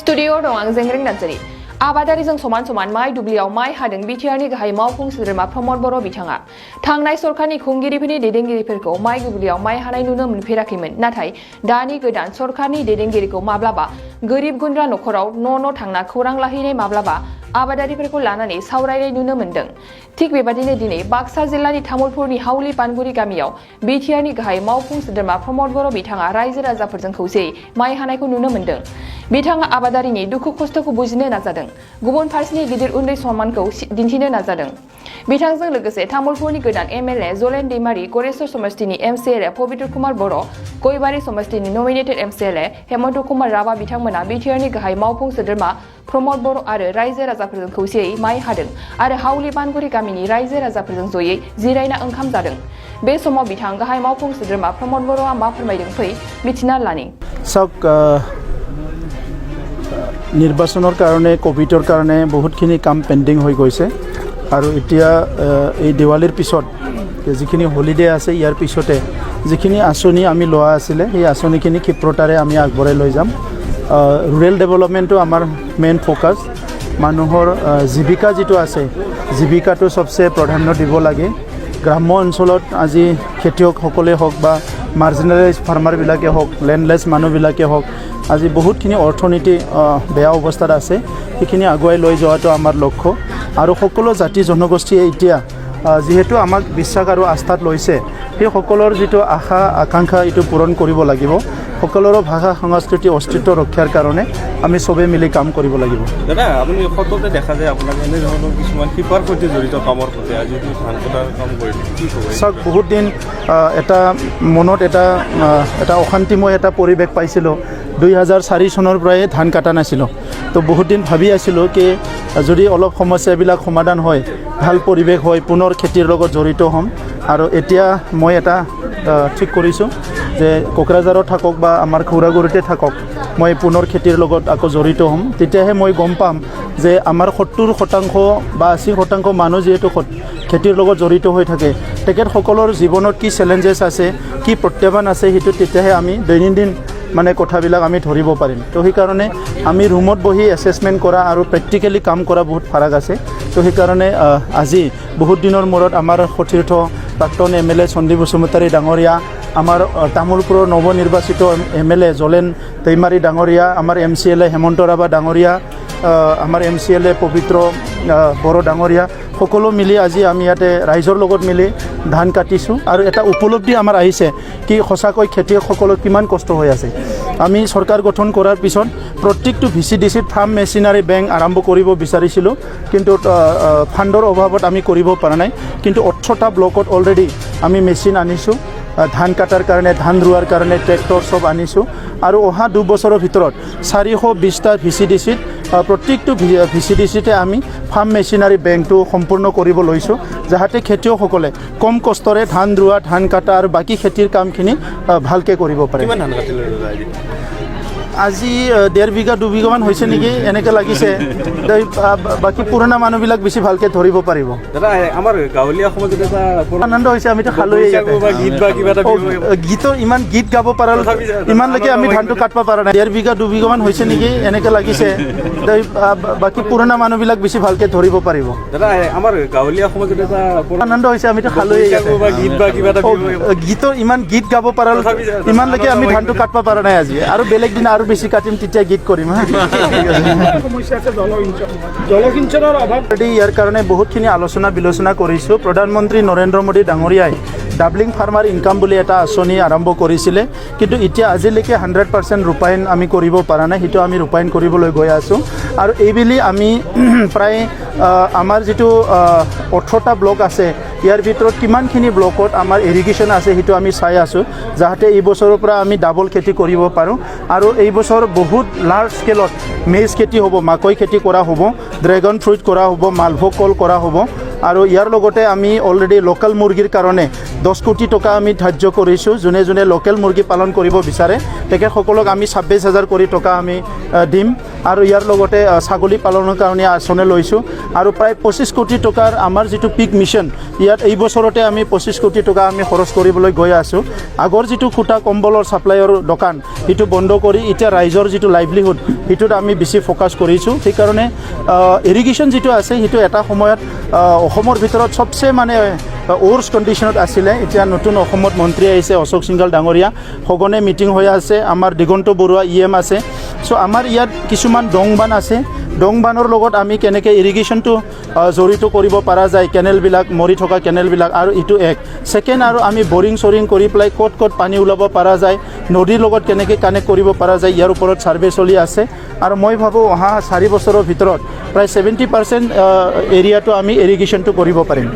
studio दं आं जेंग्रें नार्जारी आबादारिजों समान समान माइ दुब्लियाव माइ हादों बिटिआरनि गाहाय मावफुं सोद्रोमा प्रमद बर' बिथाङा थांनाय सरखारनि खुंगिरिफोरनि दैदेनगिरिफोरखौ माइ दुब्लियाव माइ हानाय नुनो मोनफेराखैमोन नाथाय दानि गोदान सरखारनि दैदेनगिरिखौ माब्लाबा गोरिब गुन्द्रा नखराव न' थांना खौरां लाहैनाय माब्लाबा आबादारिफोरखौ लानानै सावरायनाय नुनो मोन्दों थिग बेबादिनो दिनै बाक्सा जिल्लानि तामुलपुरनि हाउलि पानगुरि गामियाव बिटिआरनि गाहाय मावफुं सोद्रोमा प्रमद बर' बिथाङा रायजो राजाफोरजों खौसेयै माइ हानायखौ नुनो मोन्दों बिथाङा आबादारिनि दुखु खस्थ'खौ बुजिनो नाजादों गुबुन फारसेनि गिदिर उन्दै सनमानखौ दिन्थिनो नाजादों बिथांजों लोगोसे तामुलपुरनि गोदान एमएलए जलेन दैमारी गरेस्वर समष्टिनि एमसिएलए पबित्र कुमार बर' गयबारि समष्टिनि नमिनेटेड एमसिएलए हेमन्त कुमार राभा बिथांमोना बिटिआरनि गाहाय मावफुं सोद्रोमा प्रमद बर' आरो रायजो राजाफोरजों खौसेयै माइ हादों आरो हाउलि पानगुरि गामिनि रायजो राजाफोरजों जयै जिरायना ओंखाम जादों बे समाव बिथां गाहाय मावफुं सोद्रोमा प्रमद बर'आ मा फोरमायदों फै मिथिना लानि নিৰ্বাচনৰ কাৰণে কোভিডৰ কাৰণে বহুতখিনি কাম পেণ্ডিং হৈ গৈছে আৰু এতিয়া এই দিৱালীৰ পিছত যিখিনি হলিডে আছে ইয়াৰ পিছতে যিখিনি আঁচনি আমি লোৱা আছিলে সেই আঁচনিখিনি ক্ষিপ্ৰতাৰে আমি আগবঢ়াই লৈ যাম ৰুৰেল ডেভেলপমেণ্টটো আমাৰ মেইন ফ'কাছ মানুহৰ জীৱিকা যিটো আছে জীৱিকাটো সবচে প্ৰাধান্য দিব লাগে গ্ৰাম্য অঞ্চলত আজি খেতিয়কসকলে হওক বা মাৰ্জিনেলাইজ ফাৰ্মাৰবিলাকে হওক লেণ্ডলেছ মানুহবিলাকে হওক আজি বহুতখিনি অৰ্থনীতি বেয়া অৱস্থাত আছে সেইখিনি আগুৱাই লৈ যোৱাটো আমাৰ লক্ষ্য আৰু সকলো জাতি জনগোষ্ঠীয়ে এতিয়া যেহেতু আমাক বিশ্বাস আৰু আস্থাত লৈছে সেই সকলৰ যিটো আশা আকাংক্ষা এইটো পূৰণ কৰিব লাগিব সকলোৰে ভাষা সংস্কৃতি অস্তিত্ব ৰক্ষাৰ কাৰণে আমি সবে মিলি কাম কৰিব লাগিব দাদা আপুনি ফটোতে দেখা যায় আপোনাক এনে ধৰণৰ কিছুমান শিপাৰ সৈতে জড়িত কামৰ সৈতে আজি ধান কটাৰ কাম কৰিলে কি ক'ব চাওক বহুত দিন এটা মনত এটা অশান্তিময় এটা পৰিৱেশ পাইছিলোঁ 2004 চনৰ পৰাই ধান কাটা নাছিলোঁ তো বহুত দিন ভাবি আছিলোঁ কি যদি অলপ সমস্যাবিলাক সমাধান হয় ভাল পৰিৱেশ হয় পুনৰ খেতিৰ লগত জড়িত হ'ম আৰু এতিয়া মই এটা ঠিক কৰিছোঁ যে কোকৰাঝাৰত থাকক বা আমাৰ খৌৰাগুৰিতে থাকক মই পুনৰ খেতিৰ লগত আকৌ জড়িত হ'ম তেতিয়াহে মই গম পাম যে আমাৰ 70% বা 80% মানুহ যিহেতু খেতিৰ লগত জড়িত হৈ থাকে তেখেতসকলৰ জীৱনত কি চেলেঞ্জেছ আছে কি প্ৰত্যাহ্বান আছে সেইটো তেতিয়াহে আমি দৈনন্দিন মানে কথাবিলাক আমি ধৰিব পাৰিম তো সেইকাৰণে আমি ৰুমত বহি এছেছমেণ্ট কৰা আৰু প্ৰেক্টিকেলি কাম কৰা বহুত ফাৰাক আছে তো সেইকাৰণে আজি বহুত দিনৰ মূৰত আমাৰ সতীৰ্থ প্ৰাক্তন এমএলএ সন্দীপ বসুমতাৰী ডাঙৰীয়া আমাৰ তামুলপুৰৰ নৱনিৰ্বাচিত এমএলএ জলেন দৈমাৰী ডাঙৰীয়া আমাৰ এমচিএলএ হেমন্ত ৰাভা ডাঙৰীয়া আমাৰ এমচিএলএ পবিত্ৰ বড়ো ডাঙৰীয়া সকলো মিলি আজি আমি ইয়াতে ৰাইজৰ লগত মিলি ধান কাটিছোঁ আৰু এটা উপলব্ধি আমাৰ আহিছে কি সঁচাকৈ খেতিয়কসকলৰ কিমান কষ্ট হৈ আছে আমি চৰকাৰ গঠন কৰাৰ পিছত প্ৰত্যেকটো ভিচিডিচিত ফাৰ্ম মেচিনাৰী বেংক আৰম্ভ কৰিব বিচাৰিছিলোঁ কিন্তু ফাণ্ডৰ অভাৱত আমি কৰিব পৰা নাই কিন্তু 18টা ব্লকত অলৰেডি আমি মেচিন আনিছোঁ ধান কাটাৰ কাৰণে ধান ৰোৱাৰ কাৰণে ট্ৰেক্টৰ সব আনিছোঁ আৰু অহা 2 বছৰৰ ভিতৰত 420টা ভিচিডিচিত প্ৰত্যেকটো ভিচিডিচিতে আমি ফাৰ্ম মেচিনাৰী বেংকটো সম্পূৰ্ণ কৰিব লৈছোঁ যাতে খেতিয়কসকলে কম কষ্টৰে ধান ৰোৱা ধান কাটা আৰু বাকী খেতিৰ কামখিনি ভালকৈ কৰিব পাৰে কিমান ধান কাটিলে আজি 1.5 বিঘা 2 বিঘামান হৈছে নেকি এনেকৈ লাগিছে বাকী পুৰণা মানুহবিলাক বেছি ভালকৈ ধৰিব পাৰিব দাদা আমাৰ গাঁৱলীয়া সমাজত এটা আনন্দ হৈছে আমিতো খালোৱে গীতৰ ইমান গীত গাব পৰা ইমানলৈকে আমি ধানটো কাটব পৰা নাই 1.5 বিঘা 2 বিঘামান হৈছে নেকি এনেকৈ লাগিছে বাকী পুৰণা মানুহবিলাক বেছি ভালকৈ ধৰিব পাৰিব দাদা আমাৰ গাঁৱলীয়া সমাজত এটা আনন্দ হৈছে আমিতো খালোৱে গীতৰ ইমান গীত গাব পৰা ইমানলৈকে আমি ধানটো কাটব পৰা নাই আজি আৰু বেলেগ দিন আৰু বেছি কাটিম তেতিয়া গীত কৰিম জলসিঞ্চনৰ অভাৱ ইয়াৰ কাৰণে বহুতখিনি আলোচনা বিলোচনা কৰিছোঁ প্ৰধানমন্ত্ৰী নৰেন্দ্ৰ মোদী ডাঙৰীয়াই ডাবলিং ফাৰ্মাৰ ইনকাম বুলি এটা আঁচনি আৰম্ভ কৰিছিলে কিন্তু এতিয়া আজিলৈকে 100% ৰূপায়ণ আমি কৰিব পৰা নাই সেইটো আমি ৰূপায়ণ কৰিবলৈ গৈ আছোঁ আৰু এইবেলি আমি প্ৰায় আমাৰ যিটো 18টা ব্লক আছে ইয়াৰ ভিতৰত কিমানখিনি ব্লকত আমাৰ ইৰিগেশ্যন আছে সেইটো আমি চাই আছোঁ যাতে এই বছৰৰ পৰা আমি ডাবল খেতি কৰিব পাৰোঁ আৰু এই বছৰ বহুত লাৰ্জ স্কেলত মেজ খেতি হ'ব মাকৈ খেতি কৰা হ'ব ড্ৰেগন ফ্ৰুইট কৰা হ'ব মালভোগ কল কৰা হ'ব আৰু ইয়াৰ লগতে আমি অলৰেডি লোকেল মুৰ্গীৰ কাৰণে 10 কোটি টকা আমি ধাৰ্য কৰিছোঁ যোনে যোনে লোকেল মুৰ্গী পালন কৰিব বিচাৰে তেখেতসকলক আমি 26,000 কোটি টকা আমি দিম আৰু ইয়াৰ লগতে ছাগলী পালনৰ কাৰণে আঁচনি লৈছোঁ আৰু প্ৰায় 25 কোটি টকাৰ আমাৰ যিটো পিক মিছন ইয়াত এই বছৰতে আমি 25 কোটি টকা আমি খৰচ কৰিবলৈ গৈ আছোঁ আগৰ যিটো খুটা কম্বলৰ ছাপ্লাইৰ দোকান সেইটো বন্ধ কৰি এতিয়া ৰাইজৰ যিটো লাইভলিহুড সেইটোত আমি বেছি ফ'কাছ কৰিছোঁ সেইকাৰণে ইৰিগেশ্যন যিটো আছে সেইটো এটা সময়ত অসমৰ ভিতৰত সবচে মানে ওৰ্ছ কণ্ডিশ্যনত আছিলে এতিয়া নতুন অসমত মন্ত্ৰী আহিছে অশোক সিংঘল ডাঙৰীয়া সঘনে মিটিং হৈ আছে আমাৰ দিগন্ত বৰুৱা EM আছে চ' আমাৰ ইয়াত কিছুমান ডংবান আছে ডংবানৰ লগত আমি কেনেকৈ ইৰিগেশ্যনটো জড়িত কৰিব পৰা যায় কেনেলবিলাক মৰি থকা কেনেলবিলাক আৰু ইটো এক ছেকেণ্ড আৰু আমি বৰিং চৰিং কৰি পেলাই ক'ত পানী ওলাব পৰা যায় নদীৰ লগত কেনেকৈ কানেক্ট কৰিব পৰা যায় ইয়াৰ ওপৰত ছাৰ্ভে চলি আছে আৰু মই ভাবোঁ অহা 4 বছৰৰ ভিতৰত প্ৰায় 70% এৰিয়াটো আমি ইৰিগেশ্যনটো কৰিব পাৰিম